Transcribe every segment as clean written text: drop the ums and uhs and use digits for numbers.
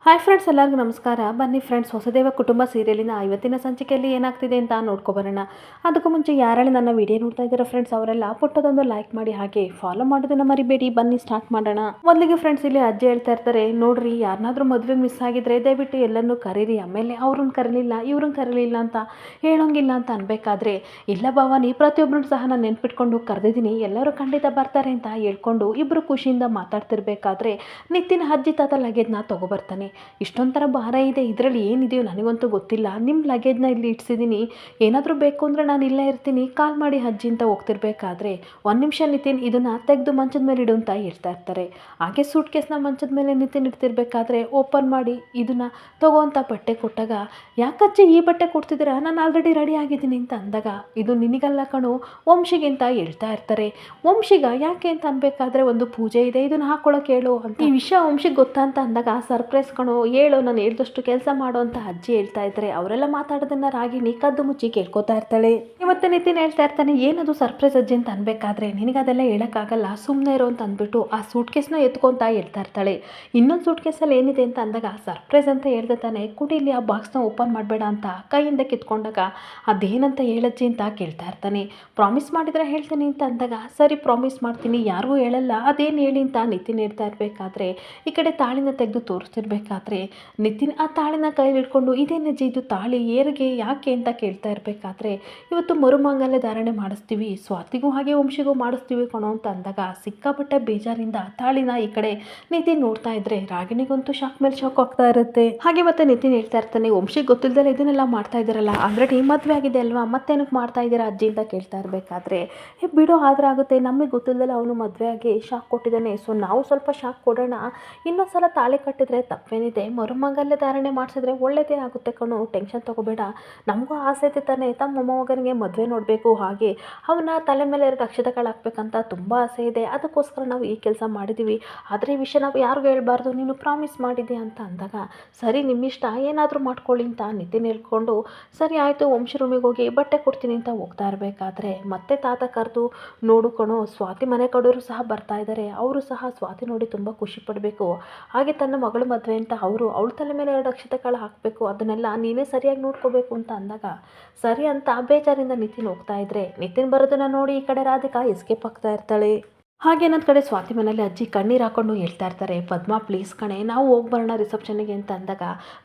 Hi friends, ಎಲ್ಲರಿಗೂ ನಮಸ್ಕಾರ. ಬನ್ನಿ ಫ್ರೆಂಡ್ಸ್, ಹೊಸದೇವ ಕುಟುಂಬ ಸೀರಿಯಲಿನ ಇವತ್ತಿನ ಸಂಚಿಕೆಯಲ್ಲಿ ಏನಾಗ್ತಿದೆ ಅಂತ ನೋಡ್ಕೊಬರೋಣ. ಅದಕ್ಕೂ ಮುಂಚೆ ಯಾರಲ್ಲಿ ನನ್ನ ವಿಡಿಯೋ ನೋಡ್ತಾ ಇದ್ದೀರಾ ಫ್ರೆಂಡ್ಸ್, ಅವರೆಲ್ಲ ಪುಟ್ಟದೊಂದು ಲೈಕ್ ಮಾಡಿ ಹಾಗೆ ಫಾಲೋ ಮಾಡೋದನ್ನ ಮರಿಬೇಡಿ. ಬನ್ನಿ ಸ್ಟಾರ್ಟ್ ಮಾಡೋಣ. ಮೊದಲಿಗೆ ಫ್ರೆಂಡ್ಸ್, ಇಲ್ಲಿ ಅಜ್ಜಿ ಹೇಳ್ತಾ ಇರ್ತಾರೆ, ನೋಡ್ರಿ ಯಾರನ್ನಾದ್ರೂ ಮದುವೆ ಮಿಸ್ ಆಗಿದ್ರೆ ದಯವಿಟ್ಟು ಎಲ್ಲನೂ ಕರೀರಿ. ಆಮೇಲೆ ಅವ್ರನ್ನ ಕರೀಲಿಲ್ಲ ಇವ್ರನ್ನ ಕರೀಲಿಲ್ಲ ಅಂತ ಹೇಳೋಂಗಿಲ್ಲ ಅಂತ ಅನ್ಬೇಕಾದ್ರೆ, ಇಲ್ಲ ಭವಾನಿ, ಪ್ರತಿಯೊಬ್ಬರು ಸಹ ನಾನು ನೆನ್ಪಿಟ್ಕೊಂಡು ಕರೆದಿದ್ದೀನಿ, ಎಲ್ಲರೂ ಖಂಡಿತ ಬರ್ತಾರೆ ಅಂತ ಹೇಳ್ಕೊಂಡು ಇಬ್ಬರು ಖುಷಿಯಿಂದ ಮಾತಾಡ್ತಿರ್ಬೇಕಾದ್ರೆ ನಿತಿನ್ ಅಜ್ಜಿ ತಾತ ಲಗೇಜ್ನ ತಗೊಬರ್ತಾನೆ. ಇಷ್ಟೊಂಥರ ಭಾರ ಇದೆ, ಇದರಲ್ಲಿ ಏನಿದೆಯೋ ನನಗಂತೂ ಗೊತ್ತಿಲ್ಲ, ನಿಮ್ಮ ಲಗೇಜ್ನ ಇಲ್ಲಿ ಇಡ್ಸಿದ್ದೀನಿ, ಏನಾದರೂ ಬೇಕು ಅಂದರೆ ನಾನು ಇಲ್ಲೇ ಇರ್ತೀನಿ, ಕಾಲ್ ಮಾಡಿ ಅಜ್ಜಿ ಅಂತ ಹೋಗ್ತಿರ್ಬೇಕಾದ್ರೆ, ಒಂದು ನಿಮಿಷ ನಿತಿನ್, ಇದನ್ನು ತೆಗೆದು ಮಂಚದ ಮೇಲೆ ಇಡು ಅಂತ ಹೇಳ್ತಾ ಇರ್ತಾರೆ. ಹಾಗೆ ಸೂಟ್ ಕೇಸ್ನ ಮಂಚದ ಮೇಲೆ ನಿತಿನ್ ಇಡ್ತಿರ್ಬೇಕಾದ್ರೆ ಓಪನ್ ಮಾಡಿ ಇದನ್ನು ತಗೋ ಅಂತ ಬಟ್ಟೆ ಕೊಟ್ಟಾಗ, ಯಾಕಜ್ಜಿ ಈ ಬಟ್ಟೆ ಕೊಡ್ತಿದ್ದೀರಾ, ನಾನು ಆಲ್ರೆಡಿ ರೆಡಿ ಆಗಿದ್ದೀನಿ ಅಂತ ಅಂದಾಗ, ಇದು ನಿನಗಲ್ಲ ಕಣೋ ವಂಶಿಗೆ ಅಂತ ಹೇಳ್ತಾ ಇರ್ತಾರೆ. ವಂಶಿಗ ಯಾಕೆ ಅಂತ ಅನ್ಬೇಕಾದ್ರೆ, ಒಂದು ಪೂಜೆ ಇದೆ, ಇದನ್ನು ಹಾಕೊಳ್ಳೋಕೆ ಹೇಳು ಅಂತ. ಈ ವಿಷಯ ವಂಶಿಗೆ ಗೊತ್ತಾ ಅಂತ ಅಂದಾಗ, ಸರ್ಪ್ರೈಸ್ ಕಣೋ, ಹೇಳು, ನಾನು ಹೇಳ್ದಷ್ಟು ಕೆಲಸ ಮಾಡೋ ಅಂತ ಅಜ್ಜಿ ಹೇಳ್ತಾ ಇದ್ದಾರೆ. ಅವರೆಲ್ಲ ಮಾತಾಡೋದನ್ನ ರಾಗಿಣಿ ಕದ್ದು ಮುಚ್ಚಿ ಕೇಳ್ಕೊತಾ ಇರ್ತಾಳೆ. ಇವತ್ತು ನಿತಿನ್ ಹೇಳ್ತಾ ಇರ್ತಾನೆ, ಏನದು ಸರ್ಪ್ರೈಸ್ ಅಜ್ಜಿ ಅಂತ ಅನ್ಬೇಕಾದ್ರೆ, ನಿನಗದೆಲ್ಲ ಹೇಳೋಕ್ಕಾಗಲ್ಲ, ಸುಮ್ಮನೆ ಇರೋ ಅಂತ ಅಂದ್ಬಿಟ್ಟು ಆ ಸೂಟ್ ಕೇಸ್ನ ಎತ್ಕೊಂತ ಹೇಳ್ತಾ ಇರ್ತಾಳೆ. ಇನ್ನೊಂದು ಸೂಟ್ ಕೇಸಲ್ಲಿ ಏನಿದೆ ಅಂತ ಅಂದಾಗ, ಸರ್ಪ್ರೈಸ್ ಅಂತ ಹೇಳ್ದೆ ತಾನೆ, ಕುಟೀಲಿ ಆ ಬಾಕ್ಸ್ನ ಓಪನ್ ಮಾಡಬೇಡ ಅಂತ ಕೈಯಿಂದ ಕಿತ್ಕೊಂಡಾಗ, ಅದೇನಂತ ಹೇಳಜ್ಜಿ ಅಂತ ಕೇಳ್ತಾ ಇರ್ತಾನೆ. ಪ್ರಾಮಿಸ್ ಮಾಡಿದ್ರೆ ಹೇಳ್ತೀನಿ ಅಂತ ಅಂದಾಗ, ಸರಿ ಪ್ರಾಮಿಸ್ ಮಾಡ್ತೀನಿ, ಯಾರಿಗೂ ಹೇಳಲ್ಲ, ಅದೇನು ಹೇಳಿ ಅಂತ ನಿತಿನ್ ಹೇಳ್ತಾ ಇರಬೇಕಾದ್ರೆ, ಈ ಕಡೆ ತಾಳಿನ ತೆಗೆದು ತೋರಿಸ್ತಿರ್ಬೇಕಾದ್ರೆ ನಿತಿನ್ ಆ ತಾಳಿನ ಕೈಲಿ ಹಿಡ್ಕೊಂಡು, ಇದೇನಜ್ಜಿ ಇದು ತಾಳಿ ಏರಿಗೆ ಯಾಕೆ ಅಂತ ಕೇಳ್ತಾ ಇರಬೇಕಾದ್ರೆ, ಇವತ್ತು ಮರುಮಾಂಗಲ್ಯ ಧಾರಣೆ ಮಾಡಿಸ್ತೀವಿ, ಸ್ವಾತಿಗೂ ಹಾಗೆ ವಂಶಿಗೂ ಮಾಡಿಸ್ತೀವಿ ಕಣೋ ಅಂತ ಅಂದಾಗ, ಸಿಕ್ಕಾಪಟ್ಟೆ ಬೇಜಾರಿಂದ ತಾಳಿನ ಈ ಕಡೆ ನಿತಿನ್ ನೋಡ್ತಾ ಇದ್ರೆ ರಾಗಿಣಿಗಂತೂ ಶಾಕ್ ಮೇಲೆ ಶಾಕ್ ಆಗ್ತಾ ಇರುತ್ತೆ. ಹಾಗೆ ಮತ್ತೆ ನಿತಿನ್ ಹೇಳ್ತಾ ಇರ್ತಾನೆ, ವಂಶಿಗೆ ಗೊತ್ತಿಲ್ಲದೆ ಇದನ್ನೆಲ್ಲ ಮಾಡ್ತಾ ಇದ್ದೀರಲ್ಲ, ಆಲ್ರೆಡಿ ಮದುವೆ ಆಗಿದೆ ಅಲ್ವಾ, ಮತ್ತೇನಕ್ಕೆ ಮಾಡ್ತಾ ಇದ್ದೀರಾ ಅಜ್ಜಿ ಅಂತ ಕೇಳ್ತಾ ಇರಬೇಕಾದ್ರೆ, ಬಿಡೋ ಆದ್ರೆ ಆಗುತ್ತೆ, ನಮಗೆ ಗೊತ್ತಿಲ್ಲದಲ್ಲ ಅವನು ಮದುವೆ ಆಗಿ ಶಾಕ್ ಕೊಟ್ಟಿದ್ದಾನೆ, ಸೊ ನಾವು ಸ್ವಲ್ಪ ಶಾಕ್ ಕೊಡೋಣ, ಇನ್ನೊಂದ್ಸಲ ತಾಳಿ ಕಟ್ಟಿದ್ರೆ ತಪ್ಪೇನಿದೆ, ಮರುಮಂಗಲ್ಯ ಧಾರಣೆ ಮಾಡಿಸಿದ್ರೆ ಒಳ್ಳೆಯದೇ ಆಗುತ್ತೆ ಕಣೋ, ಟೆನ್ಷನ್ ತಗೋಬೇಡ, ನಮಗೂ ಆಸೆ ಇದೆ ತಾನೆ ತಮ್ಮ ಮೊಮ್ಮಗನಿಗೆ ಮದುವೆ ನೋಡಬೇಕು, ಹಾಗೆ ಅವನ ತಲೆ ಮೇಲೆ 2 ಅಕ್ಷತೆಗಳು ಹಾಕ್ಬೇಕಂತ ತುಂಬ ಆಸೆ ಇದೆ, ಅದಕ್ಕೋಸ್ಕರ ನಾವು ಈ ಕೆಲಸ ಮಾಡಿದ್ದೀವಿ, ಆದರೆ ಈ ವಿಷಯ ನಾವು ಯಾರಿಗೂ ಹೇಳ್ಬಾರ್ದು, ನೀನು ಪ್ರಾಮಿಸ್ ಮಾಡಿದ್ದೆ ಅಂತ ಅಂದಾಗ, ಸರಿ ನಿಮ್ಮಿಷ್ಟ, ಏನಾದರೂ ಮಾಡ್ಕೊಳ್ಳಿ ಅಂತ ನಿತಿನ್ ಹೇಳ್ಕೊಂಡು, ಸರಿ ಆಯಿತು ವಂಶಿ ರೂಮಿಗೆ ಹೋಗಿ ಬಟ್ಟೆ ಕೊಡ್ತೀನಿ ಅಂತ ಹೋಗ್ತಾ ಇರಬೇಕಾದ್ರೆ, ಮತ್ತೆ ತಾತ ಕರೆದು, ನೋಡು ಕಣೋ, ಸ್ವಾತಿ ಮನೆ ಕಡೆಯವರು ಸಹ ಬರ್ತಾ ಇದ್ದಾರೆ, ಅವರು ಸಹ ಸ್ವಾತಿ ನೋಡಿ ತುಂಬ ಖುಷಿ ಪಡಬೇಕು, ಹಾಗೆ ತನ್ನ ಮಗಳು ಮದುವೆ ಅಂತ ಅವಳ ತಲೆ ಮೇಲೆ 2 ಅಕ್ಷತೆಗಳು ಹಾಕಬೇಕು, ಅದನ್ನೆಲ್ಲ ನೀನೇ ಸರಿಯಾಗಿ ನೋಡ್ಕೋಬೇಕು ಅಂತ ಅಂದಾಗ, ಸರಿ ಅಂತ ಬೇಜಾರಿಂದ ನಿತಿನ್ ಹೋಗ್ತಾ ಇದ್ರೆ, ನಿತಿನ್ ಬರೋದನ್ನ ನೋಡಿ ಈ ಕಡೆ ರಾಧಿಕಾ ಎಸ್ಕೇಪ್ ಆಗ್ತಾ ಇರ್ತಾಳೆ. ಹಾಗೆ ನನ್ನ ಕಡೆ ಸ್ವಾತಿ ಮನೇಲಿ ಅಜ್ಜಿ ಕಣ್ಣೀರು ಹಾಕೊಂಡು ಹೇಳ್ತಾ ಇರ್ತಾರೆ, ಪದ್ಮ ಪ್ಲೀಸ್ ಕಣೆ, ನಾವು ಹೋಗಿ ಬರೋಣ ರಿಸೆಪ್ಷನ್ಗೆ ಅಂತ ಅಂದಾಗ,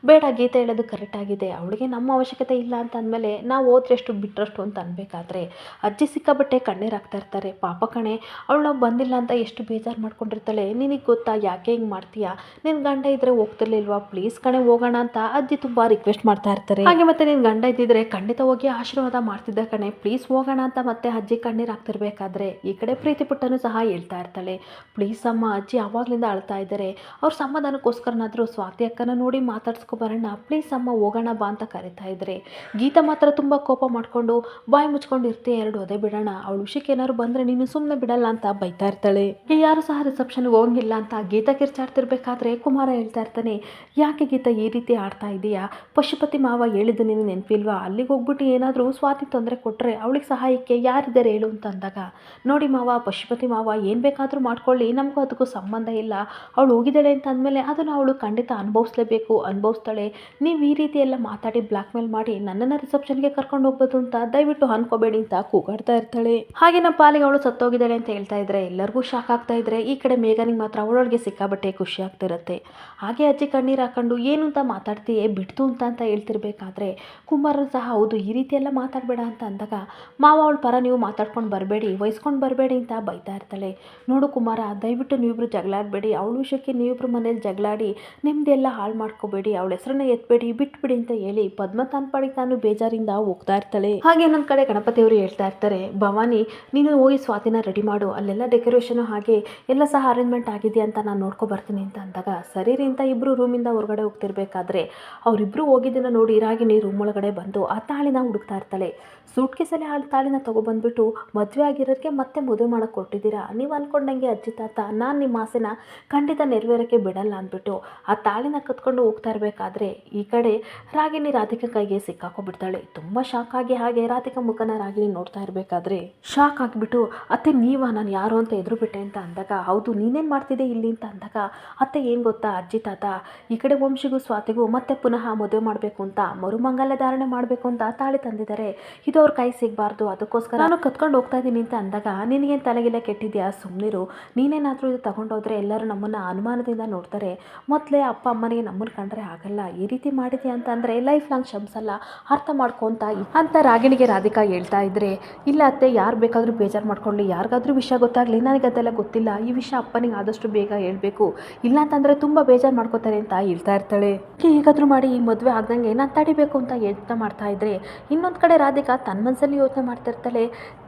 ಬೇಡ, ಗೀತೆ ಹೇಳೋದು ಕರೆಕ್ಟ್ ಆಗಿದೆ, ಅವಳಿಗೆ ನಮ್ಮ ಅವಶ್ಯಕತೆ ಇಲ್ಲ ಅಂತ ಅಂದಮೇಲೆ ನಾವು ಹೋದ್ರೆಷ್ಟು ಬಿಟ್ಟರಷ್ಟು ಅಂತ ಅನ್ಬೇಕಾದ್ರೆ, ಅಜ್ಜಿ ಸಿಕ್ಕಾಬಟ್ಟೆ ಕಣ್ಣೀರು ಹಾಕ್ತಾ ಇರ್ತಾರೆ. ಪಾಪ ಕಣೆ, ಅವಳು ನಾವು ಬಂದಿಲ್ಲ ಅಂತ ಎಷ್ಟು ಬೇಜಾರು ಮಾಡ್ಕೊಂಡಿರ್ತಾಳೆ, ನಿನಗೆ ಗೊತ್ತಾ ಯಾಕೆ ಹಿಂಗೆ ಮಾಡ್ತೀಯಾ, ನಿನ್ನ ಗಂಡ ಇದ್ರೆ ಹೋಗ್ತಿರ್ಲಿಲ್ವಾ, ಪ್ಲೀಸ್ ಕಣೆ ಹೋಗೋಣ ಅಂತ ಅಜ್ಜಿ ತುಂಬ ರಿಕ್ವೆಸ್ಟ್ ಮಾಡ್ತಾ ಇರ್ತಾರೆ. ಹಾಗೆ ಮತ್ತೆ ನಿನ್ನ ಗಂಡ ಇದ್ದಿದ್ರೆ ಖಂಡಿತ ಹೋಗಿ ಆಶೀರ್ವಾದ ಮಾಡ್ತಿದ್ದ ಕಣೆ, ಪ್ಲೀಸ್ ಹೋಗೋಣ ಅಂತ ಮತ್ತೆ ಅಜ್ಜಿ ಕಣ್ಣೀರು ಹಾಕ್ತಿರ್ಬೇಕಾದ್ರೆ, ಈ ಕಡೆ ಪ್ರೀತಿ ಪುಟ್ಟನು ಸಹ ಹೇಳ್ತಾ ಇರ್ತಾಳೆ, ಪ್ಲೀಸ್ ಅಮ್ಮ, ಅಜ್ಜಿ ಆವಾಗಲಿಂದ ಅಳ್ತಾ ಇದ್ದಾರೆ, ಅವ್ರ ಸಮಾಧಾನಕ್ಕೋಸ್ಕರನಾದರೂ ಸ್ವಾತಿ ಅಕ್ಕನ ನೋಡಿ ಮಾತಾಡ್ಸ್ಕೊಬರೋಣ, ಪ್ಲೀಸ್ ಅಮ್ಮ ಹೋಗೋಣ ಬಾ ಅಂತ ಕರಿತಾ ಇದ್ರೆ, ಗೀತಾ ಮಾತ್ರ ತುಂಬ ಕೋಪ ಮಾಡಿಕೊಂಡು, ಬಾಯಿ ಮುಚ್ಕೊಂಡು ಇರ್ತೀಯ, 2 ಒದೆ ಬಿಡೋಣ, ಅವಳ ವಿಷಯಕ್ಕೆ ಏನಾದ್ರು ಬಂದರೆ ನೀನು ಸುಮ್ಮನೆ ಬಿಡಲ್ಲ ಅಂತ ಬೈತಾ ಇರ್ತಾಳೆ. ಯಾರು ಸಹ ರಿಸೆಪ್ಷನ್ಗೆ ಹೋಗಿಲ್ಲ ಅಂತ ಗೀತಾ ಕಿರ್ಚಾಡ್ತಿರ್ಬೇಕಾದ್ರೆ ಕುಮಾರ ಹೇಳ್ತಾ ಇರ್ತಾನೆ, ಯಾಕೆ ಗೀತಾ ಈ ರೀತಿ ಆಡ್ತಾ ಇದೆಯಾ, ಪಶುಪತಿ ಮಾವ ಹೇಳಿದ್ದು ನೀನು ನೆನಪಿಲ್ವಾ, ಅಲ್ಲಿಗೆ ಹೋಗ್ಬಿಟ್ಟು ಏನಾದರೂ ಸ್ವಾತಿ ತೊಂದರೆ ಕೊಟ್ಟರೆ ಅವಳಿಗೆ ಸಹಾಯಕ್ಕೆ ಯಾರಿದ್ದಾರೆ ಹೇಳು ಅಂತ ಅಂದಾಗ, ನೋಡಿ ಮಾವ, ಪಶುಪತಿ ಮಾವ ಏನು ಬೇಕಾದರೂ ಮಾಡ್ಕೊಳ್ಳಿ, ನಮಗೂ ಅದಕ್ಕೂ ಸಂಬಂಧ ಇಲ್ಲ, ಅವಳು ಹೋಗಿದ್ದಾಳೆ ಅಂತ ಅಂದಮೇಲೆ ಅದನ್ನು ಅವಳು ಖಂಡಿತ ಅನುಭವಿಸ್ಲೇಬೇಕು, ಅನುಭವಿಸ್ತಾಳೆ, ನೀವು ಈ ರೀತಿ ಎಲ್ಲ ಮಾತಾಡಿ ಬ್ಲ್ಯಾಕ್ ಮೇಲ್ ಮಾಡಿ ನನ್ನನ್ನು ರಿಸೆಪ್ಷನ್ಗೆ ಕರ್ಕೊಂಡು ಹೋಗ್ಬೋದು ಅಂತ ದಯವಿಟ್ಟು ಅನ್ಕೋಬೇಡಿ ಅಂತ ಕೂಗಾಡ್ತಾ ಇರ್ತಾಳೆ. ಹಾಗೆ ನಮ್ಮ ಪಾಲಿಗೆ ಅವಳು ಸತ್ತೋಗಿದ್ದಾಳೆ ಅಂತ ಹೇಳ್ತಾ ಇದ್ರೆ ಎಲ್ಲರಿಗೂ ಶಾಕ್ ಆಗ್ತಾ ಇದ್ರೆ, ಈ ಕಡೆ ಮೇಘನಿಗೆ ಮಾತ್ರ ಅವಳೊಳಗೆ ಸಿಕ್ಕಾಬಟ್ಟೆ ಖುಷಿ ಆಗ್ತಿರುತ್ತೆ. ಹಾಗೆ ಅಜ್ಜಿ ಕಣ್ಣೀರು ಹಾಕೊಂಡು, ಏನು ಅಂತ ಮಾತಾಡ್ತೀಯೇ, ಬಿಡ್ತು ಅಂತ ಹೇಳ್ತಿರ್ಬೇಕಾದ್ರೆ, ಕುಮಾರನ್ ಸಹ ಹೌದು, ಈ ರೀತಿ ಎಲ್ಲ ಮಾತಾಡಬೇಡ ಅಂತ ಅಂದಾಗ, ಮಾವ ಅವಳ ಪರ ನೀವು ಮಾತಾಡ್ಕೊಂಡು ಬರಬೇಡಿ, ವಹಿಸ್ಕೊಂಡು ಬರಬೇಡಿ ಅಂತ ಬೈತಾ ಇರ್ತಾಳೆ. ನೋಡು ಕುಮಾರ, ದಯವಿಟ್ಟು ನೀವಿಬ್ರು ಜಗಳಾಡಬೇಡಿ, ಅವಳ ವಿಷಯಕ್ಕೆ ನೀವಿಬ್ರು ಮನೇಲಿ ಜಗಳಾಡಿ ನಿಮ್ಮದೆಲ್ಲ ಹಾಳು ಮಾಡ್ಕೋಬೇಡಿ, ಅವಳ ಹೆಸರನ್ನ ಎತ್ಬೇಡಿ, ಬಿಟ್ಬಿಡಿ ಅಂತ ಹೇಳಿ ಪದ್ಮ ತಾನ್ಪಾಡಿಗೆ ತಾನು ಬೇಜಾರಿಂದ ಹೋಗ್ತಾ ಇರ್ತಾಳೆ. ಹಾಗೆ ನನ್ನ ಕಡೆ ಗಣಪತಿಯವರು ಹೇಳ್ತಾ ಇರ್ತಾರೆ, ಭವಾನಿ ನೀನು ಹೋಗಿ ಸ್ವಾತಿನ ರೆಡಿ ಮಾಡು, ಅಲ್ಲೆಲ್ಲ ಡೆಕೋರೇಷನು ಹಾಗೆ ಎಲ್ಲ ಸಹ ಅರೇಂಜ್ಮೆಂಟ್ ಆಗಿದೆ ಅಂತ ನಾನು ನೋಡ್ಕೊ ಬರ್ತೀನಿ ಅಂತ ಅಂದಾಗ, ಸರಿ ರೀ ಅಂತ ಇಬ್ಬರು ರೂಮಿಂದ ಹೊರಗಡೆ ಹೋಗ್ತಿರ್ಬೇಕಾದ್ರೆ, ಅವರಿಬ್ಬರು ಹೋಗಿದ್ದನ್ನು ನೋಡಿ ರಾಗಿಣಿ ರೂಮ್ ಒಳಗಡೆ ಬಂದು ಆ ತಾಳಿನ ಹುಡುಕ್ತಾ ಇರ್ತಾಳೆ. ಸೂಟ್ ಕೇಸಲ್ಲಿ ಆ ತಾಳಿನ ತೊಗೊಬಂದ್ಬಿಟ್ಟು, ಮದುವೆ ಆಗಿರೋರಿಗೆ ಮತ್ತೆ ಮದುವೆ ಮಾಡೋಕ್ಕೆ ಕೊಟ್ಟಿದ್ದೀರಾ, ನೀವು ಅಂದ್ಕೊಂಡಂಗೆ ಅಜ್ಜಿ ತಾತ ನಾನು ನಿಮ್ಮ ಆಸೆನ ಖಂಡಿತ ನೆರವೇರೋಕ್ಕೆ ಬಿಡಲ್ಲ ಅಂದ್ಬಿಟ್ಟು ಆ ತಾಳಿನ ಕತ್ಕೊಂಡು ಹೋಗ್ತಾ ಇರಬೇಕಾದ್ರೆ ಈ ಕಡೆ ರಾಗಿಣಿ ರಾಧಿಕಾ ಕೈಗೆ ಸಿಕ್ಕಾಕೊಬಿಡ್ತಾಳೆ. ತುಂಬ ಶಾಕ್ ಆಗಿ ಹಾಗೆ ರಾಧಿಕಾ ಮುಖನ ರಾಗಿಣಿ ನೋಡ್ತಾ ಇರಬೇಕಾದ್ರೆ ಶಾಕ್ ಆಗಿಬಿಟ್ಟು ಅತ್ತೆ ನೀವಾ, ನಾನು ಯಾರು ಅಂತ ಎದುರುಬಿಟ್ಟೆ ಅಂತ ಅಂದಾಗ, ಹೌದು ನೀನೇನು ಮಾಡ್ತಿದ್ದೆ ಇಲ್ಲಿ ಅಂತ ಅಂದಾಗ, ಅತ್ತೆ ಏನು ಗೊತ್ತಾ ಅಜ್ಜಿ ತಾತ, ಈ ಕಡೆ ವಂಶಿಗೂ ಸ್ವಾತಿಗೂ ಮತ್ತೆ ಪುನಃ ಮದುವೆ ಮಾಡಬೇಕು ಅಂತ ಮರುಮಂಗಲ ಧಾರಣೆ ಮಾಡಬೇಕು ಅಂತ ತಾಳಿ ತಂದಿದ್ದಾರೆ. ಇದು ಅವ್ರ ಕೈ ಸಿಗಬಾರ್ದು, ಅದಕ್ಕೋಸ್ಕರ ನಾನು ಕತ್ಕೊಂಡು ಹೋಗ್ತಾ ಇದ್ದೀನಿ ಅಂತ ಅಂದಾಗ, ನಿನಗೇನು ತಲೆಗಿಲ್ಲ ಕೆಟ್ಟಿದ್ಯಾ, ಸುಮ್ಮನಿರು, ನೀನೇನಾದರೂ ಇದು ತಗೊಂಡೋದ್ರೆ ಎಲ್ಲರೂ ನಮ್ಮನ್ನು ಅನುಮಾನದಿಂದ ನೋಡ್ತಾರೆ, ಮೊದಲೇ ಅಪ್ಪ ಅಮ್ಮನಿಗೆ ನಮ್ಮನ್ನು ಕಂಡ್ರೆ ಆಗಲ್ಲ, ಈ ರೀತಿ ಮಾಡಿದ್ಯಾ ಅಂತ ಅಂದರೆ ಲೈಫ್ ಲಾಂಗ್ ಕ್ಷಮಿಸಲ್ಲ, ಅರ್ಥ ಮಾಡ್ಕೊತ ಅಂತ ರಾಗಿಣಿಗೆ ರಾಧಿಕಾ ಹೇಳ್ತಾ ಇದ್ರೆ, ಇಲ್ಲ ಅತ್ತೆ ಯಾರು ಬೇಕಾದರೂ ಬೇಜಾರು ಮಾಡ್ಕೊಳ್ಳಿ, ಯಾರಿಗಾದ್ರೂ ವಿಷಯ ಗೊತ್ತಾಗಲಿ, ನನಗದೆಲ್ಲ ಗೊತ್ತಿಲ್ಲ, ಈ ವಿಷಯ ಅಪ್ಪನಿಗೆ ಆದಷ್ಟು ಬೇಗ ಹೇಳಬೇಕು, ಇಲ್ಲ ಅಂತಂದರೆ ತುಂಬ ಬೇಜಾರು ಮಾಡ್ಕೋತಾರೆ ಅಂತ ಹೇಳ್ತಾ ಇರ್ತಾಳೆ. ಹೇಗಾದರೂ ಮಾಡಿ ಈ ಮದುವೆ ಆಗ್ದಂಗೆ ನಾನು ತಡಿಬೇಕು ಅಂತ ಯೋಚನೆ ಮಾಡ್ತಾ ಇದ್ರೆ, ಇನ್ನೊಂದು ಕಡೆ ರಾಧಿಕಾ ತನ್ನ ಮನಸ್ಸಲ್ಲಿ ಯೋಚನೆ ಮಾಡ್ತಿರ್ತಾಳೆ,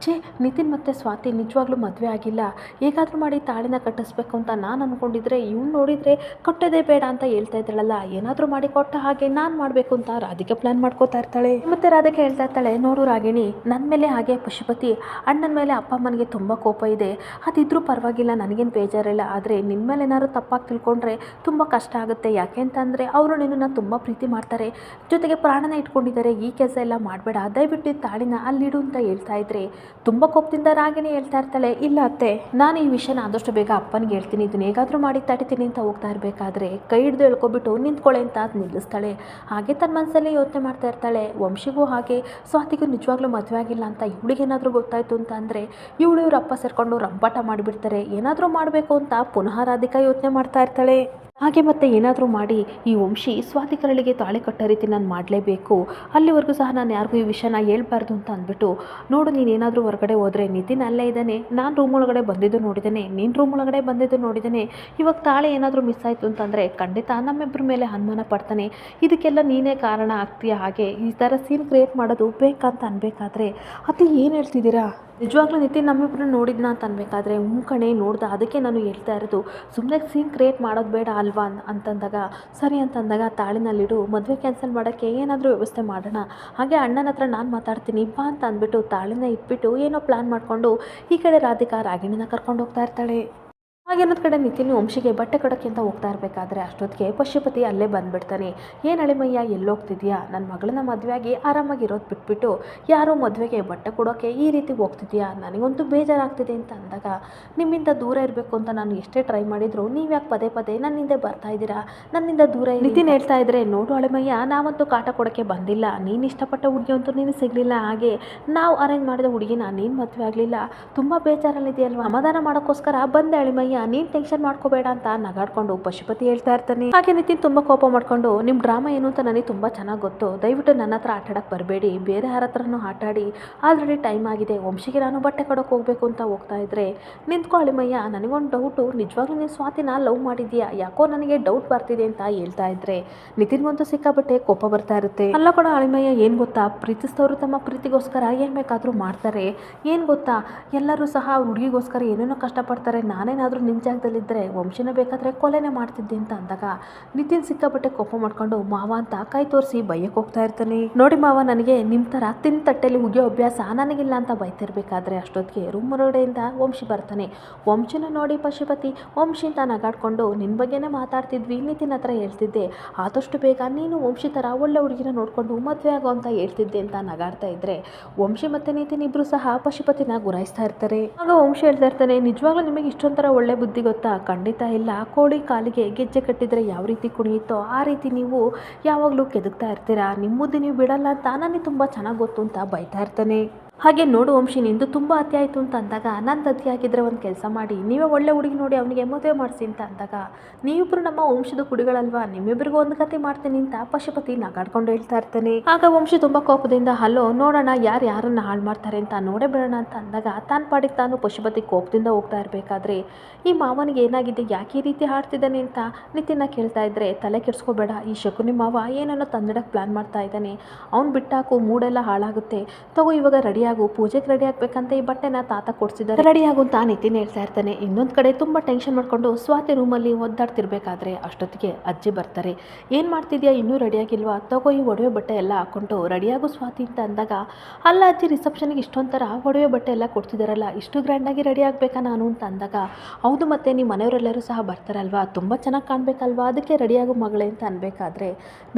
ನಿತಿನ್ ಮತ್ತು ಸ್ವಾತಿ ನಿಜವಾಗ್ಲೂ ಮದುವೆ ಆಗಿಲ್ಲ, ಹೇಗಾದರೂ ಮಾಡಿ ತಾಳಿನ ಕಟ್ಟಿಸ್ಬೇಕು ಅಂತ ನಾನು ಅಂದ್ಕೊಂಡಿದ್ರೆ ಇವ್ನು ನೋಡಿದರೆ ಕಟ್ಟೋದೇ ಬೇಡ ಅಂತ ಹೇಳ್ತಾ ಇದ್ದಾಳಲ್ಲ, ಏನಾದರೂ ಮಾಡಿ ಕೊಟ್ಟ ಹಾಗೆ ನಾನು ಮಾಡಬೇಕು ಅಂತ ರಾಧಿಕಾ ಪ್ಲ್ಯಾನ್ ಮಾಡ್ಕೋತಾ ಇರ್ತಾಳೆ. ಮತ್ತು ರಾಧಿಕಾ ಹೇಳ್ತಾ ಇರ್ತಾಳೆ, ನೋಡು ರಾಗಿಣಿ, ನನ್ನ ಮೇಲೆ ಹಾಗೆ ಪಶುಪತಿ ಅಣ್ಣನ ಮೇಲೆ ಅಪ್ಪ ಅಮ್ಮನಿಗೆ ತುಂಬ ಕೋಪ ಇದೆ, ಅದಿದ್ರೂ ಪರವಾಗಿಲ್ಲ, ನನಗೇನು ಬೇಜಾರಿಲ್ಲ, ಆದರೆ ನಿನ್ನ ಮೇಲೆ ಏನಾದ್ರು ತಪ್ಪಾಗಿ ತಿಳ್ಕೊಂಡ್ರೆ ತುಂಬ ಕಷ್ಟ ಆಗುತ್ತೆ, ಯಾಕೆ ಅಂತಂದರೆ ಅವರು ನಿನ್ನನ್ನು ತುಂಬ ಪ್ರೀತಿ ಮಾಡ್ತಾರೆ, ಜೊತೆಗೆ ಪ್ರಾಣನ ಇಟ್ಕೊಂಡಿದ್ದಾರೆ, ಈ ಕೆಲಸ ಎಲ್ಲ ಮಾಡಬೇಡ, ದಯವಿಟ್ಟು ತಾಳಿನ ಅಲ್ಲಿಡು ಅಂತ ಹೇಳ್ತಾ ಇದ್ರೆ ತುಂಬ ಕೋಪದಿಂದ ರಾಗಿಣಿ ಹೇಳ್ತಾ ಇರ್ತಾಳೆ, ಇಲ್ಲ ಅತ್ತೆ ನಾನು ಈ ವಿಷಯನ ಆದಷ್ಟು ಬೇಗ ಅಪ್ಪನಿಗೆ ಹೇಳ್ತೀನಿ, ಇದನ್ನ ಹೇಗಾದರೂ ಮಾಡಿ ತಡಿತೀನಿ ಅಂತ ಹೋಗ್ತಾ ಇರಬೇಕಾದ್ರೆ ಕೈ ಹಿಡಿದು ಹೇಳ್ಕೊಬಿಟ್ಟು ನಿಂತ್ಕೊಳ್ಳೆ ಅಂತ ನಿಲ್ಲಿಸ್ತಾಳೆ. ಹಾಗೆ ತನ್ನ ಮನಸ್ಸಲ್ಲಿ ಯೋಚನೆ ಮಾಡ್ತಾ ಇರ್ತಾಳೆ, ವಂಶಿಗೂ ಹಾಗೆ ಸ್ವಾತಿಗೂ ನಿಜವಾಗ್ಲೂ ಮದುವೆ ಆಗಿಲ್ಲ ಅಂತ ಇವಳಿಗೇನಾದರೂ ಗೊತ್ತಾಯಿತು ಅಂತ ಅಂದರೆ ಇವ್ರ ಅಪ್ಪ ಸೇರ್ಕೊಂಡು ರಂಪಾಟ ಮಾಡಿಬಿಡ್ತಾರೆ, ಏನಾದರೂ ಮಾಡಬೇಕು ಅಂತ ಪುನಃ ರಾಧಿಕಾ ಯೋಚನೆ ಮಾಡ್ತಾ ಇರ್ತಾಳೆ. ಹಾಗೆ ಮತ್ತೆ ಏನಾದರೂ ಮಾಡಿ ಈ ವಂಶಿ ಸ್ವಾತಿ ಕರಳಿಗೆ ತಾಳಿ ಕಟ್ಟೋ ರೀತಿ ನಾನು ಮಾಡಲೇಬೇಕು, ಅಲ್ಲಿವರೆಗೂ ಸಹ ನಾನು ಯಾರಿಗೂ ಈ ವಿಷಯನ ಹೇಳ್ಬಾರ್ದು ಅಂತ ಅಂದ್ಬಿಟ್ಟು, ನೋಡು ನೀನೇನಾದರೂ ಹೊರಗಡೆ ಹೋದರೆ ನಿತಿನ್ ಅಲ್ಲೇ ಇದ್ದಾನೆ, ನಾನು ರೂಮ್ ಒಳಗಡೆ ಬಂದಿದ್ದು ನೋಡಿದ್ದೇನೆ, ನೀನು ರೂಮ್ ಒಳಗಡೆ ಬಂದಿದ್ದು ನೋಡಿದ್ದೇನೆ, ಇವಾಗ ತಾಳಿ ಏನಾದರೂ ಮಿಸ್ ಆಯಿತು ಅಂತಂದರೆ ಖಂಡಿತ ನಮ್ಮಿಬ್ಬರ ಮೇಲೆ ಅನುಮಾನ ಪಡ್ತಾನೆ, ಇದಕ್ಕೆಲ್ಲ ನೀನೇ ಕಾರಣ ಆಗ್ತೀಯ, ಹಾಗೆ ಈ ಥರ ಸೀನ್ ಕ್ರಿಯೇಟ್ ಮಾಡೋದು ಬೇಕಂತ ಅನ್ಬೇಕಾದ್ರೆ ಅದು ಏನು ಹೇಳ್ತಿದ್ದೀರಾ, ನಿಜವಾಗ್ಲೂ ನಿತಿನ್ ನಮ್ಮಿಬ್ಬರು ನೋಡಿದ್ನ ಅಂತ ಅನ್ಬೇಕಾದ್ರೆ ಕಣೆ ನೋಡ್ದೆ, ಅದಕ್ಕೆ ನಾನು ಹೇಳ್ತಾ ಇರೋದು, ಸುಮ್ಮನೆ ಸೀನ್ ಕ್ರಿಯೇಟ್ ಮಾಡೋದು ಬೇಡ ಅಲ್ವಾ ಅಂತಂದಾಗ, ಸರಿ ಅಂತಂದಾಗ ತಾಳಿನಲ್ಲಿಡು, ಮದುವೆ ಕ್ಯಾನ್ಸಲ್ ಮಾಡೋಕ್ಕೆ ಏನಾದರೂ ವ್ಯವಸ್ಥೆ ಮಾಡೋಣ, ಹಾಗೆ ಅಣ್ಣನ ಹತ್ರ ನಾನು ಮಾತಾಡ್ತೀನಿ ಬಾ ಅಂತ ಅಂದ್ಬಿಟ್ಟು ತಾಳಿನ ಇಟ್ಬಿಟ್ಟು ಏನೋ ಪ್ಲ್ಯಾನ್ ಮಾಡಿಕೊಂಡು ಈ ಕಡೆ ರಾಧಿಕಾ ರಾಗಿಣಿನ ಕರ್ಕೊಂಡು ಹೋಗ್ತಾ ಇರ್ತಾಳೆ. ಹಾಗೆ ಇನ್ನೊಂದು ಕಡೆ ನಿತಿನ್ ವಂಶಿಗೆ ಬಟ್ಟೆ ಕೊಡೋಕ್ಕೆ ಅಂತ ಹೋಗ್ತಾ ಇರಬೇಕಾದ್ರೆ ಅಷ್ಟೊತ್ತಿಗೆ ಪಶುಪತಿ ಅಲ್ಲೇ ಬಂದುಬಿಡ್ತಾನೆ. ಏನು ಅಳಿಮಯ್ಯ ಎಲ್ಲೋಗ್ತಿದ್ಯಾ, ನನ್ನ ಮಗಳನ್ನ ಮದುವೆಯಾಗಿ ಆರಾಮಾಗಿರೋದು ಬಿಟ್ಬಿಟ್ಟು ಯಾರೋ ಮದುವೆಗೆ ಬಟ್ಟೆ ಕೊಡೋಕ್ಕೆ ಈ ರೀತಿ ಹೋಗ್ತಿದ್ಯಾ, ನನಗಂತೂ ಬೇಜಾರಾಗ್ತಿದೆ ಅಂತ ಅಂದಾಗ, ನಿಮ್ಮಿಂದ ದೂರ ಇರಬೇಕು ಅಂತ ನಾನು ಎಷ್ಟೇ ಟ್ರೈ ಮಾಡಿದ್ರು ನೀವು ಯಾಕೆ ಪದೇ ಪದೇ ನನ್ನಿಂದ ಬರ್ತಾ ಇದ್ದೀರಾ, ನನ್ನಿಂದ ದೂರ ನಿತಿನ್ ಹೇಳ್ತಾ ಇದ್ರೆ, ನೋಡು ಅಳಿಮಯ್ಯ ನಾವಂತೂ ಕಾಟ ಕೊಡೋಕ್ಕೆ ಬಂದಿಲ್ಲ, ನೀನು ಇಷ್ಟಪಟ್ಟ ಹುಡುಗಿ ಅಂತೂ ನೀನು ಸಿಗಲಿಲ್ಲ, ಹಾಗೆ ನಾವು ಅರೇಂಜ್ ಮಾಡಿದ ಹುಡುಗಿನ ನೀನು ಮದುವೆ ಆಗಲಿಲ್ಲ, ತುಂಬ ಬೇಜಾರಲ್ಲಿದೆಯಲ್ವಾ, ಸಮಾಧಾನ ಮಾಡೋಕ್ಕೋಸ್ಕರ ಬಂದೆ ಅಳಿಮಯ್ಯ, ನೀನು ಟೆನ್ಷನ್ ಮಾಡ್ಕೋಬೇಡ ಅಂತ ನಗಾಡ್ಕೊಂಡು ಪಶುಪತಿ ಹೇಳ್ತಾ ಇರ್ತಾನೆ. ಹಾಗೆ ನಿತಿನ್ ತುಂಬ ಕೋಪ ಮಾಡ್ಕೊಂಡು, ನಿಮ್ಮ ಡ್ರಾಮಾ ಏನು ಅಂತ ನನಗೆ ತುಂಬ ಚೆನ್ನಾಗಿ ಗೊತ್ತು, ದಯವಿಟ್ಟು ನನ್ನ ಹತ್ರ ಆಟಾಡಕ್ಕೆ ಬರಬೇಡಿ, ಬೇರೆ ಯಾರ ಹತ್ರನೂ ಆಟಾಡಿ, ಆಲ್ರೆಡಿ ಟೈಮ್ ಆಗಿದೆ, ವಂಶಿಗೆ ನಾನು ಬಟ್ಟೆ ಕೊಡೋಕೆ ಹೋಗಬೇಕು ಅಂತ ಹೋಗ್ತಾ ಇದ್ರೆ, ನಿಂತ್ಕೊ ಅಳಿಮಯ್ಯ, ನನಗೊಂದು ಡೌಟು, ನಿಜವಾಗ್ಲೂ ನೀನು ಸ್ವಾತಿನ ಲವ್ ಮಾಡಿದ್ಯಾ, ಯಾಕೋ ನನಗೆ ಡೌಟ್ ಬರ್ತಿದೆ ಅಂತ ಹೇಳ್ತಾ ಇದ್ರೆ ನಿತಿನ್ಗಂತೂ ಸಿಕ್ಕಾಬಟ್ಟೆ ಕೋಪ ಬರ್ತಾ ಇರುತ್ತೆ. ಅಲ್ಲ ಕೂಡ ಅಳಿಮಯ್ಯ, ಏನು ಗೊತ್ತಾ, ಪ್ರೀತಿಸಿದವರು ತಮ್ಮ ಪ್ರೀತಿಗೋಸ್ಕರ ಏನು ಬೇಕಾದರೂ ಮಾಡ್ತಾರೆ, ಏನು ಗೊತ್ತಾ, ಎಲ್ಲರೂ ಸಹ ಹುಡುಗಿಗೋಸ್ಕರ ಏನೇನೋ ಕಷ್ಟಪಡ್ತಾರೆ, ನಾನೇನಾದರೂ ನಿನ್ನ ಜಾಗದಲ್ಲಿದ್ದರೆ ವಂಶಿನ ಬೇಕಾದರೆ ಕೊಲೆನೇ ಮಾಡ್ತಿದ್ದೆ ಅಂತ ಅಂದಾಗ ನಿತಿನ್ ಸಿಕ್ಕಾಬಟ್ಟೆ ಕೋಪ ಮಾಡ್ಕೊಂಡು ಮಾವ ಅಂತ ಕೈ ತೋರಿಸಿ ಬೈಯಕ್ಕೆ ಹೋಗ್ತಾ ಇರ್ತಾನೆ. ನೋಡಿ ಮಾವ, ನನಗೆ ನಿಮ್ಮ ಥರ ತಿನ್ ತಟ್ಟೆಯಲ್ಲಿ ಉಗಿಯೋ ಅಭ್ಯಾಸ ನನಗಿಲ್ಲ ಅಂತ ಬೈತಿರ್ಬೇಕಾದ್ರೆ ಅಷ್ಟೊತ್ತಿಗೆ ರೂಮ್ ಹೊರಗಡೆಯಿಂದ ವಂಶಿ ಬರ್ತಾನೆ. ವಂಶಿನ ನೋಡಿ ಪಶುಪತಿ ವಂಶಿ ಅಂತ ನಗಾಡ್ಕೊಂಡು, ನಿನ್ನ ಬಗ್ಗೆನೇ ಮಾತಾಡ್ತಿದ್ವಿ, ನಿತಿನ್ ಹತ್ರ ಹೇಳ್ತಿದ್ದೆ, ಆದಷ್ಟು ಬೇಗ ನೀನು ವಂಶಿ ಥರ ಒಳ್ಳೆ ಹುಡುಗಿನ ನೋಡಿಕೊಂಡು ಮದುವೆ ಆಗೋ ಅಂತ ಹೇಳ್ತಿದ್ದೆ ಅಂತ ನಗಾಡ್ತಾ ಇದ್ರೆ ವಂಶಿ ಮತ್ತು ನಿತಿನ್ ಇಬ್ಬರು ಸಹ ಪಶುಪತಿನ ಗುರಾಯಿಸ್ತಾ ಇರ್ತಾರೆ. ಆಗ ವಂಶಿ ಹೇಳ್ತಾ ಇರ್ತಾನೆ, ನಿಜವಾಗ್ಲೂ ನಿಮಗೆ ಇಷ್ಟೊಂಥರ ಒಳ್ಳೆ ಬುದ್ಧಿ ಗೊತ್ತಾ, ಖಂಡಿತ ಇಲ್ಲ, ಕೋಳಿ ಕಾಲಿಗೆ ಗೆಜ್ಜೆ ಕಟ್ಟಿದ್ರೆ ಯಾವ ರೀತಿ ಕುಣಿಯುತ್ತೋ ಆ ರೀತಿ ನೀವು ಯಾವಾಗಲೂ ಕೆದಕ್ತಾ ಇರ್ತೀರಾ, ನಿಮ್ಮ ಬುದ್ಧಿ ನೀವು ಬಿಡಲ್ಲ ಅಂತ ನನಗೆ ತುಂಬ ಚೆನ್ನಾಗಿ ಗೊತ್ತು ಅಂತ ಬೈತಾ ಇರ್ತಾನೆ. ಹಾಗೆ ನೋಡು ವಂಶಿ, ನಿಂದು ತುಂಬ ಅತಿ ಆಯಿತು ಅಂತ ಅಂದಾಗ, ನಂದು ಅತಿ ಆಗಿದ್ದರೆ ಒಂದು ಕೆಲಸ ಮಾಡಿ, ನೀವೇ ಒಳ್ಳೆ ಹುಡುಗಿ ನೋಡಿ ಅವನಿಗೆ ಮದುವೆ ಮಾಡಿಸಿ ಅಂತ ಅಂದಾಗ, ನೀವಿಬ್ಬರು ನಮ್ಮ ವಂಶದ ಕುಡಿಗಳಲ್ವಾ, ನಿಮ್ಮಿಬ್ಬರಿಗೂ ಒಂದು ಕತೆ ಮಾಡ್ತೀನಿ ಅಂತ ಪಶುಪತಿ ನಗಾಡ್ಕೊಂಡು ಹೇಳ್ತಾ ಇರ್ತಾನೆ. ಆಗ ವಂಶಿ ತುಂಬ ಕೋಪದಿಂದ, ಹಲೋ ನೋಡೋಣ ಯಾರು ಯಾರನ್ನು ಹಾಳು ಮಾಡ್ತಾರೆ ಅಂತ ನೋಡೇ ಬಿಡೋಣ ಅಂತ ಅಂದಾಗ, ತಾನು ಪಾಡಿಗೆ ತಾನು ಪಶುಪತಿ ಕೋಪದಿಂದ ಹೋಗ್ತಾ ಇರಬೇಕಾದ್ರೆ ಈ ಮಾವನಿಗೆ ಏನಾಗಿದೆ, ಯಾಕೆ ಈ ರೀತಿ ಹಾಡ್ತಿದ್ದಾನೆ ಅಂತ ನಿತಿನ್ನ ಕೇಳ್ತಾ ಇದ್ರೆ, ತಲೆ ಕೆಡಿಸ್ಕೋಬೇಡ, ಈ ಶಕುನಿ ಮಾವ ಏನೇನೋ ತಂದಿಡಕ್ಕೆ ಪ್ಲ್ಯಾನ್ ಮಾಡ್ತಾ ಇದ್ದಾನೆ, ಅವ್ನು ಬಿಟ್ಟಾಕು, ಮೂಡೆಲ್ಲ ಹಾಳಾಗುತ್ತೆ, ತಗೋ ಇವಾಗ ರೆಡಿ ಆಗು, ಪೂಜೆಗೆ ರೆಡಿ ಆಗಬೇಕಂತ ಈ ಬಟ್ಟೆನ ತಾತ ಕೊಡಿಸಿದ್ದಾರೆ, ರೆಡಿ ಆಗು ಅಂತ ನಿತಿನ್ ಹೇಳ್ತಾ ಇರ್ತಾನೆ. ಇನ್ನೊಂದು ಕಡೆ ತುಂಬ ಟೆನ್ಷನ್ ಮಾಡ್ಕೊಂಡು ಸ್ವಾತಿ ರೂಮಲ್ಲಿ ಒದ್ದಾಡ್ತಿರ್ಬೇಕಾದ್ರೆ ಅಷ್ಟೊತ್ತಿಗೆ ಅಜ್ಜಿ ಬರ್ತಾರೆ. ಏನು ಮಾಡ್ತಿದ್ಯಾ, ಇನ್ನೂ ರೆಡಿಯಾಗಿಲ್ವಾ, ತಗೋ ಈ ಒಡವೆ ಬಟ್ಟೆ ಎಲ್ಲ ಹಾಕ್ಕೊಂಡು ರೆಡಿಯಾಗು ಸ್ವಾತಿ ಅಂತ ಅಂದಾಗ, ಅಲ್ಲ ಅಜ್ಜಿ ರಿಸೆಪ್ಷನ್ಗೆ ಇಷ್ಟೊಂಥರ ಒಡವೆ ಬಟ್ಟೆ ಎಲ್ಲ ಕೊಡ್ತಿದ್ದಾರಲ್ಲ, ಇಷ್ಟು ಗ್ರ್ಯಾಂಡಾಗಿ ರೆಡಿ ಆಗಬೇಕಾ ನಾನು ಅಂತ ಅಂದಾಗ, ಹೌದು ಮತ್ತೆ ನಿಮ್ಮ ಮನೆಯವರೆಲ್ಲರೂ ಸಹ ಬರ್ತಾರಲ್ವಾ, ತುಂಬ ಚೆನ್ನಾಗಿ ಕಾಣಬೇಕಲ್ವಾ, ಅದಕ್ಕೆ ರೆಡಿಯಾಗು ಮಗಳೇ ಅಂತ ಅನ್ಬೇಕಾದ್ರೆ,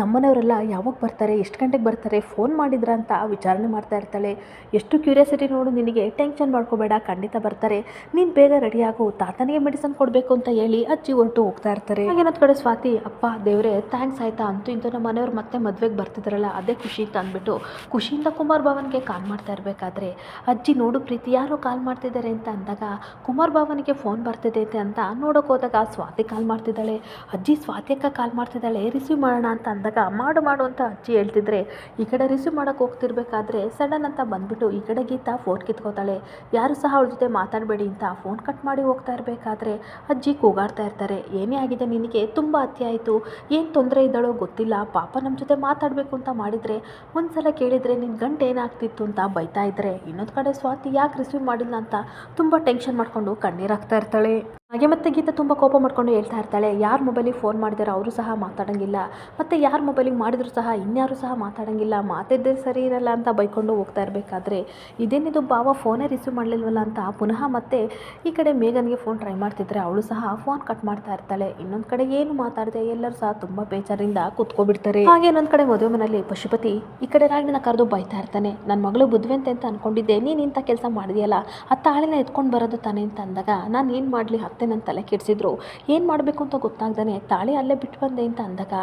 ನಮ್ಮನೆಯವರೆಲ್ಲ ಯಾವಾಗ ಬರ್ತಾರೆ, ಎಷ್ಟು ಗಂಟೆಗೆ ಬರ್ತಾರೆ, ಫೋನ್ ಮಾಡಿದ್ರ ಅಂತ ವಿಚಾರಣೆ ಮಾಡ್ತಾ ಇರ್ತಾಳೆ. ಎಷ್ಟು ಕ್ಯೂರಿಯಾಸಿಟಿ ನೋಡು ನಿನಗೆ, ಟೆನ್ಷನ್ ಮಾಡ್ಕೋಬೇಡ, ಖಂಡಿತ ಬರ್ತಾರೆ, ನೀನು ಬೇಗ ರೆಡಿಯಾಗು, ತಾತನಿಗೆ ಮೆಡಿಸನ್ ಕೊಡಬೇಕು ಅಂತ ಹೇಳಿ ಅಜ್ಜಿ ಹೊರಟು ಹೋಗ್ತಾ ಇರ್ತಾರೆ. ಹಾಗೇನೊಂದು ಕಡೆ ಸ್ವಾತಿ, ಅಪ್ಪ ದೇವರೇ ಥ್ಯಾಂಕ್ಸ್ ಆಯಿತಾ, ಅಂತೂ ಇಂತೂ ನಮ್ಮ ಮನೆಯವ್ರು ಮತ್ತೆ ಮದುವೆಗೆ ಬರ್ತಿದ್ದಾರಲ್ಲ ಅದೇ ಖುಷಿ ಅಂತ ಅಂದ್ಬಿಟ್ಟು ಖುಷಿಯಿಂದ ಕುಮಾರ್ ಭಾವನ್ಗೆ ಕಾಲ್ ಮಾಡ್ತಾ ಇರಬೇಕಾದ್ರೆ ಅಜ್ಜಿ, ನೋಡು ಪ್ರೀತಿ ಯಾರೋ ಕಾಲ್ ಮಾಡ್ತಿದ್ದಾರೆ ಅಂತ ಅಂದಾಗ, ಕುಮಾರ್ ಭಾವನಿಗೆ ಫೋನ್ ಬರ್ತಿದೆ ಅಂತ ನೋಡೋಕೆ ಹೋದಾಗ ಸ್ವಾತಿ ಕಾಲ್ ಮಾಡ್ತಿದ್ದಾಳೆ. ಅಜ್ಜಿ ಸ್ವಾತಿ ಅಕ್ಕ ಕಾಲ್ ಮಾಡ್ತಿದ್ದಾಳೆ, ರಿಸೀವ್ ಮಾಡೋಣ ಅಂತ ಅಂದಾಗ, ಮಾಡು ಅಂತ ಅಜ್ಜಿ ಹೇಳ್ತಿದ್ರೆ, ಈ ಕಡೆ ರಿಸೀವ್ ಮಾಡೋಕೆ ಹೋಗ್ತಿರ್ಬೇಕಾದ್ರೆ ಸಡನ್ ಅಂತ ಬಂದ್ಬಿಟ್ಟು ಈ ಕಡೆ ಗೀತಾ ಫೋನ್ ಕಿತ್ಕೋತಾಳೆ. ಯಾರು ಸಹ ಅವಳ ಜೊತೆ ಮಾತಾಡಬೇಡಿ ಅಂತ ಫೋನ್ ಕಟ್ ಮಾಡಿ ಹೋಗ್ತಾ ಇರಬೇಕಾದ್ರೆ ಅಜ್ಜಿ ಕೂಗಾಡ್ತಾ ಇರ್ತಾರೆ, ಏನೇ ಆಗಿದೆ ನಿನಗೆ, ತುಂಬ ಅತಿ ಆಯಿತು, ಏನು ತೊಂದರೆ ಇದ್ದಾಳೋ ಗೊತ್ತಿಲ್ಲ, ಪಾಪ ನಮ್ಮ ಜೊತೆ ಮಾತಾಡಬೇಕು ಅಂತ ಮಾಡಿದರೆ ಒಂದ್ಸಲ ಕೇಳಿದರೆ ನಿನ್ನ ಗಂಟೆ ಏನಾಗ್ತಿತ್ತು ಅಂತ ಬೈತಾ ಇದ್ದರೆ. ಇನ್ನೊಂದು ಕಡೆ ಸ್ವಾತಿ ಯಾಕೆ ರಿಸೀವ್ ಮಾಡಿಲ್ಲ ಅಂತ ತುಂಬ ಟೆನ್ಷನ್ ಮಾಡ್ಕೊಂಡು ಕಣ್ಣೀರಾಗ್ತಾ ಇರ್ತಾಳೆ. ಹಾಗೆ ಮತ್ತೆ ಗೀತಾ ತುಂಬ ಕೋಪ ಮಾಡ್ಕೊಂಡು ಹೇಳ್ತಾ ಇರ್ತಾಳೆ, ಯಾರು ಮೊಬೈಲಿಗೆ ಫೋನ್ ಮಾಡಿದಾರೋ ಅವರು ಸಹ ಮಾತಾಡೋಂಗಿಲ್ಲ, ಮತ್ತು ಯಾರು ಮೊಬೈಲಿಗೆ ಮಾಡಿದ್ರು ಸಹ ಇನ್ಯಾರು ಸಹ ಮಾತಾಡೋಂಗಿಲ್ಲ, ಮಾತಿದ್ದೇ ಸರಿ ಇರಲ್ಲ ಅಂತ ಬೈಕೊಂಡು ಹೋಗ್ತಾ ಇರಬೇಕಾದ್ರೆ, ಇದೇನಿದು ಭಾವ ಫೋನೇ ರಿಸೀವ್ ಮಾಡಲಿಲ್ವಲ್ಲ ಅಂತ ಪುನಃ ಮತ್ತೆ ಈ ಕಡೆ ಮೇಘನ್ಗೆ ಫೋನ್ ಟ್ರೈ ಮಾಡ್ತಿದ್ರೆ ಅವಳು ಸಹ ಫೋನ್ ಕಟ್ ಮಾಡ್ತಾ ಇರ್ತಾಳೆ. ಇನ್ನೊಂದು ಕಡೆ ಏನು ಮಾತಾಡದೆ ಎಲ್ಲರೂ ಸಹ ತುಂಬ ಬೇಜಾರಿಂದ ಕೂತ್ಕೊಬಿಡ್ತಾರೆ. ಹಾಗೆ ಇನ್ನೊಂದು ಕಡೆ ಮದುವೆ ಮನೆಯಲ್ಲಿ ಪಶುಪತಿ ಈ ಕಡೆ ರಾಗಿನ ಕರೆದು ಬೈತಾ ಇರ್ತಾನೆ, ನನ್ನ ಮಗಳು ಬುದ್ಧಿವಂತೆ ಅಂತ ಅನ್ಕೊಂಡಿದ್ದೆ, ನೀನು ಇಂಥ ಕೆಲಸ ಮಾಡಿದೆಯಲ್ಲ, ಆ ತಾಳಿನ ಎತ್ಕೊಂಡು ಬರೋದು ತಾನೆ ಅಂತ ಅಂದಾಗ, ನಾನು ಏನು ಮಾಡಲಿ, ಅತ್ತೆ ನನ್ನ ತಲೆ ಕೆಡಿಸಿದ್ರು, ಏನು ಮಾಡಬೇಕು ಅಂತ ಗೊತ್ತಾಗ್ದಾನೆ ತಾಳಿ ಅಲ್ಲೇ ಬಿಟ್ಟು ಬಂದೆ ಅಂತ ಅಂದಾಗ,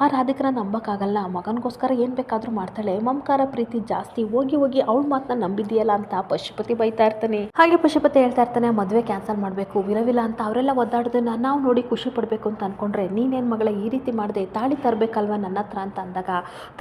ಆ ರಾಧಿಕನ ನಂಬಕ್ಕಾಗಲ್ಲ, ಮಗನಿಗೋಸ್ಕರ ಏನು ಬೇಕಾದರೂ ಮಾಡ್ತಾಳೆ, ಮಮಕಾರ ಪ್ರೀತಿ ಜಾಸ್ತಿ, ಹೋಗಿ ಅವಳ ಮಾತನ್ನ ನಂಬಿದೆಯಲ್ಲ ಅಂತ ಪಶುಪತಿ ಬೈತಾ ಇರ್ತಾನೆ. ಹಾಗೆ ಪಶುಪತಿ ಹೇಳ್ತಾ ಇರ್ತಾನೆ, ಮದುವೆ ಕ್ಯಾನ್ಸಲ್ ಮಾಡಬೇಕು, ವಿಲವಿಲ ಅಂತ ಅವರೆಲ್ಲ ಒದ್ದಾಡೋದನ್ನ ನಾವು ನೋಡಿ ಖುಷಿ ಪಡಬೇಕು ಅಂತ ಅನ್ಕೊಂಡ್ರೆ ನೀನೇನು ಮಗಳೇ ಈ ರೀತಿ ಮಾಡಿದೆ, ತಾಳಿ ತರಬೇಕಲ್ವ ನನ್ನ ಹತ್ರ ಅಂತ ಅಂದಾಗ,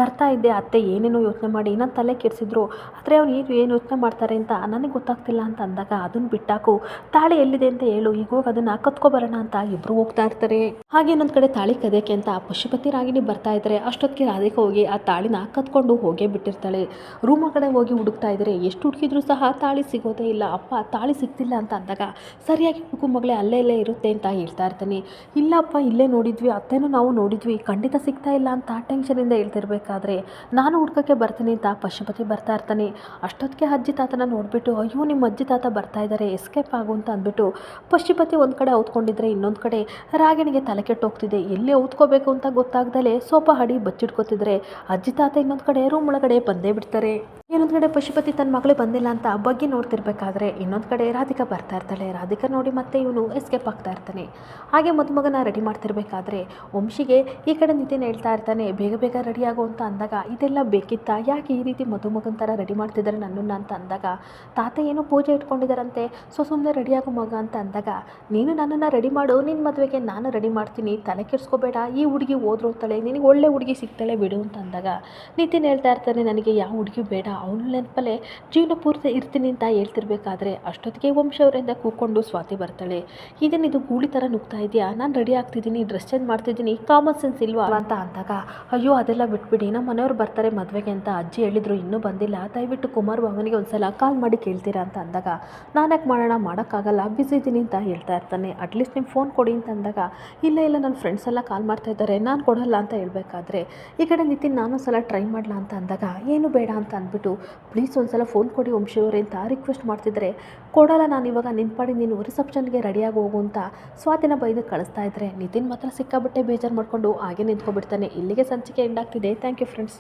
ತರ್ತಾ ಇದ್ದೆ ಅತ್ತೆ, ಏನೇನೋ ಯೋಚನೆ ಮಾಡಿ ನನ್ನ ತಲೆ ಕೆಡಿಸಿದ್ರು, ಆದರೆ ಅವ್ರು ಏನು ಯೋಚನೆ ಮಾಡ್ತಾರೆ ಅಂತ ನನಗೆ ಗೊತ್ತಾಗ್ತಿಲ್ಲ ಅಂತ ಅಂದಾಗ, ಅದನ್ನು ಬಿಟ್ಟಾಕು, ತಾಳಿ ಎಲ್ಲಿದೆ ಅಂತ ಹೇಳು, ಈಗ ಹೋಗಿ ಅದನ್ನು ಕತ್ಕೊಬರೋಣ ಅಂತ ಇಬ್ಬರು ಹೋಗ್ತಾ ಇರ್ತಾರೆ. ಹಾಗೆ ಇನ್ನೊಂದು ಕಡೆ ತಾಳಿ ಕದಕ್ಕೆ ಅಂತ ಪಶುಪತಿ ರಾಗಿಣಿ ಬರ್ತಾ ಇದ್ದಾರೆ. ಅಷ್ಟೊತ್ತಿಗೆ ರಾಧಿಕಾ ಹೋಗಿ ಆ ತಾಳಿನ ಕತ್ಕೊಂಡು ಹೋಗೇ ಬಿಟ್ಟಿರ್ತಾಳೆ. ರೂಮ್ ಕಡೆ ಹೋಗಿ ಹುಡುಕ್ತಾ ಇದ್ದಾರೆ, ಎಷ್ಟು ಹುಡುಕಿದ್ರು ಸಹ ತಾಳಿ ಸಿಗೋದೇ ಇಲ್ಲ. ಅಪ್ಪ ತಾಳಿ ಸಿಗ್ತಿಲ್ಲ ಅಂತ ಅಂದಾಗ, ಸರಿಯಾಗಿ ಹುಡುಕು ಮಗಳೇ, ಅಲ್ಲೇ ಇರುತ್ತೆ ಅಂತ ಹೇಳ್ತಾ ಇರ್ತಾನೆ. ಇಲ್ಲಪ್ಪ ಇಲ್ಲೇ ನೋಡಿದ್ವಿ, ಅತ್ತೆನೂ ನಾವು ನೋಡಿದ್ವಿ, ಖಂಡಿತ ಸಿಗ್ತಾ ಇಲ್ಲ ಅಂತ ಟೆನ್ಷನಿಂದ ಹೇಳ್ತಿರ್ಬೇಕಾದ್ರೆ, ನಾನು ಹುಡ್ಕಕ್ಕೆ ಬರ್ತೀನಿ ಅಂತ ಪಶುಪತಿ ಬರ್ತಾ ಇರ್ತಾನೆ. ಅಷ್ಟೊತ್ತಿಗೆ ಅಜ್ಜಿ ತಾತನ ನೋಡಿಬಿಟ್ಟು, ಅಯ್ಯೋ ನಿಮ್ಮ ಅಜ್ಜಿ ತಾತ ಬರ್ತಾ ಇದ್ದಾರೆ, ಎಸ್ಕೇಪ್ ಆಗು ಅಂತ ಅಂದ್ಬಿಟ್ಟು ಪಶುಪತಿ ಒಂದು ಕಡೆ ಔತ್ಕೊಂಡಿದ್ರೆ ಇನ್ನೊಂದು ಕಡೆ ರಾಗಿಣಿಗೆ ತಲೆ ಕೆಟ್ಟೋಗ್ತಿದೆ. ಎಲ್ಲಿ ಔತ್ಕೋಬೇಕು ಅಂತ ಗೊತ್ತಾಗ್ದಲೇ ಸೋಫಾ ಹಡಿ ಬಚ್ಚಿಟ್ಕೋತಿದ್ರೆ ಅಜ್ಜಿ ತಾತ ಇನ್ನೊಂದು ಕಡೆ ರೂಮ್ ಒಳಗಡೆ ಬಂದೇ ಬಿಡ್ತಾರೆ. ಇನ್ನೊಂದು ಕಡೆ ಪಶುಪತಿ ತನ್ನ ಮಗಳು ಬಂದಿಲ್ಲ ಅಂತ ಬಗ್ಗೆ ನೋಡ್ತಿರ್ಬೇಕಾದ್ರೆ ಇನ್ನೊಂದು ಕಡೆ ರಾಧಿಕಾ ಬರ್ತಾ ಇರ್ತಾಳೆ. ರಾಧಿಕಾ ನೋಡಿ ಮತ್ತೆ ಇವನು ಎಸ್ಕೇಪ್ ಆಗ್ತಾ ಇರ್ತಾನೆ. ಹಾಗೆ ಮದುಮಗನ ರೆಡಿ ಮಾಡ್ತಿರ್ಬೇಕಾದ್ರೆ ವಂಶಿಗೆ ಈ ಕಡೆ ನಿತಿನ್ ಹೇಳ್ತಾ ಇರ್ತಾನೆ, ಬೇಗ ರೆಡಿ ಆಗೋ ಅಂತ ಅಂದಾಗ, ಇದೆಲ್ಲ ಬೇಕಿತ್ತಾ, ಯಾಕೆ ಈ ರೀತಿ ಮದುಮಗನ ಥರ ರೆಡಿ ಮಾಡ್ತಿದ್ದಾರೆ ನನ್ನನ್ನು ಅಂತ ಅಂದಾಗ, ತಾತ ಏನೋ ಪೂಜೆ ಇಟ್ಕೊಂಡಿದ್ದಾರಂತೆ, ಸೊ ಸುಮ್ಮನೆ ರೆಡಿಯಾಗೋ ಮಗ ಅಂತ ಅಂದಾಗ, ನೀನು ನನ್ನನ್ನು ರೆಡಿ ಮಾಡು, ನಿನ್ನ ಮದುವೆಗೆ ನಾನು ರೆಡಿ ಮಾಡ್ತೀನಿ, ತಲೆ ಕೆಡಿಸ್ಕೋಬೇಡ, ಈ ಹುಡುಗಿ ಓದ್ರೋಗ್ತಾಳೆ, ನಿನಗೆ ಒಳ್ಳೆ ಹುಡುಗಿ ಸಿಗ್ತಾಳೆ ಬಿಡು ಅಂತ ಅಂದಾಗ, ನಿತಿನ್ ಹೇಳ್ತಾ ಇರ್ತಾನೆ, ನನಗೆ ಯಾವ ಹುಡುಗಿ ಬೇಡ, ಅವಳು ನೆನಪಲ್ಲೇ ಜೀವನ ಪೂರ್ತಿ ಇರ್ತೀನಿ ಅಂತ ಹೇಳ್ತಿರ್ಬೇಕಾದ್ರೆ ಅಷ್ಟೊತ್ತಿಗೆ ವಂಶವರಿಂದ ಕೂಕೊಂಡು ಸ್ವಾತಿ ಬರ್ತಾಳೆ. ಇದೇನಿದು ಗೂಳಿ ಥರ ನುಗ್ತಾ ಇದೆಯಾ, ನಾನು ರೆಡಿ ಆಗ್ತಿದ್ದೀನಿ, ಡ್ರೆಸ್ ಚೇಂಜ್ ಮಾಡ್ತಿದ್ದೀನಿ, ಕಾಮನ್ ಸೆನ್ಸ್ ಇಲ್ವಾ ಅಂತ ಅಂದಾಗ, ಅಯ್ಯೋ ಅದೆಲ್ಲ ಬಿಟ್ಬಿಡಿ, ನಮ್ಮ ಮನೆಯವ್ರು ಬರ್ತಾರೆ ಮದುವೆಗೆ ಅಂತ ಅಜ್ಜಿ ಹೇಳಿದ್ರು, ಇನ್ನೂ ಬಂದಿಲ್ಲ, ದಯವಿಟ್ಟು ಕುಮಾರ್ ಭಾವನಿಗೆ ಒಂದ್ಸಲ ಕಾಲ್ ಮಾಡಿ ಕೇಳ್ತೀರಾ ಅಂತ ಅಂದಾಗ, ನಾನ್ಯಾಕೆ ಮಾಡೋಣ, ಮಾಡೋಕ್ಕಾಗಲ್ಲ, ಬ್ಯುಸಿ ಇದ್ದೀನಿ ಅಂತ ಹೇಳ್ತಾ ಇರ್ತಾನೆ. ಅಟ್ಲೀಸ್ಟ್ ನಿಮ್ಮ ಫೋನ್ ಕೊಡಿ ಅಂತ ಅಂದಾಗ, ಇಲ್ಲ ನನ್ನ ಫ್ರೆಂಡ್ಸ್ ಎಲ್ಲ ಕಾಲ್ ಮಾಡ್ತಾ ಇದ್ದಾರೆ, ನಾನು ಕೊಡಲ್ಲ ಅಂತ ಹೇಳ್ಬೇಕಾದ್ರೆ ಈ ಕಡೆ ನಿತಿನ್ ನಾನೊಂದ್ಸಲ ಟ್ರೈ ಮಾಡಲ ಅಂತ ಅಂದಾಗ, ಏನು ಬೇಡ ಅಂತ ಅಂದ್ಬಿಟ್ಟು, ಪ್ಲೀಸ್ ಒಂದ್ಸಲ ಫೋನ್ ಕೊಡಿ ವಂಶಿಯವರೇ ಅಂತ ರಿಕ್ವೆಸ್ಟ್ ಮಾಡ್ತಿದ್ರೆ, ಕೊಡಲ್ಲ, ನಾನು ಇವಾಗ ನಿನ್ಪಾಡಿ ನೀನು ರಿಸೆಪ್ಷನ್ಗೆ ರೆಡಿಯಾಗಿ ಹೋಗು ಅಂತ ಸ್ವಾತಿನ ಬೈದು ಕಳಿಸ್ತಾ ಇದ್ರೆ ನಿತಿನ್ ಮಾತ್ರ ಸಿಕ್ಕಾಬಿಟ್ಟೆ ಬೇಜಾರು ಮಾಡ್ಕೊಂಡು ಹಾಗೆ ನಿಂತ್ಕೊಬಿಡ್ತಾನೆ. ಇಲ್ಲಿಗೆ ಸಂಚಿಕೆ ಎಂಡ್ ಆಗ್ತಿದೆ. Thank you friends.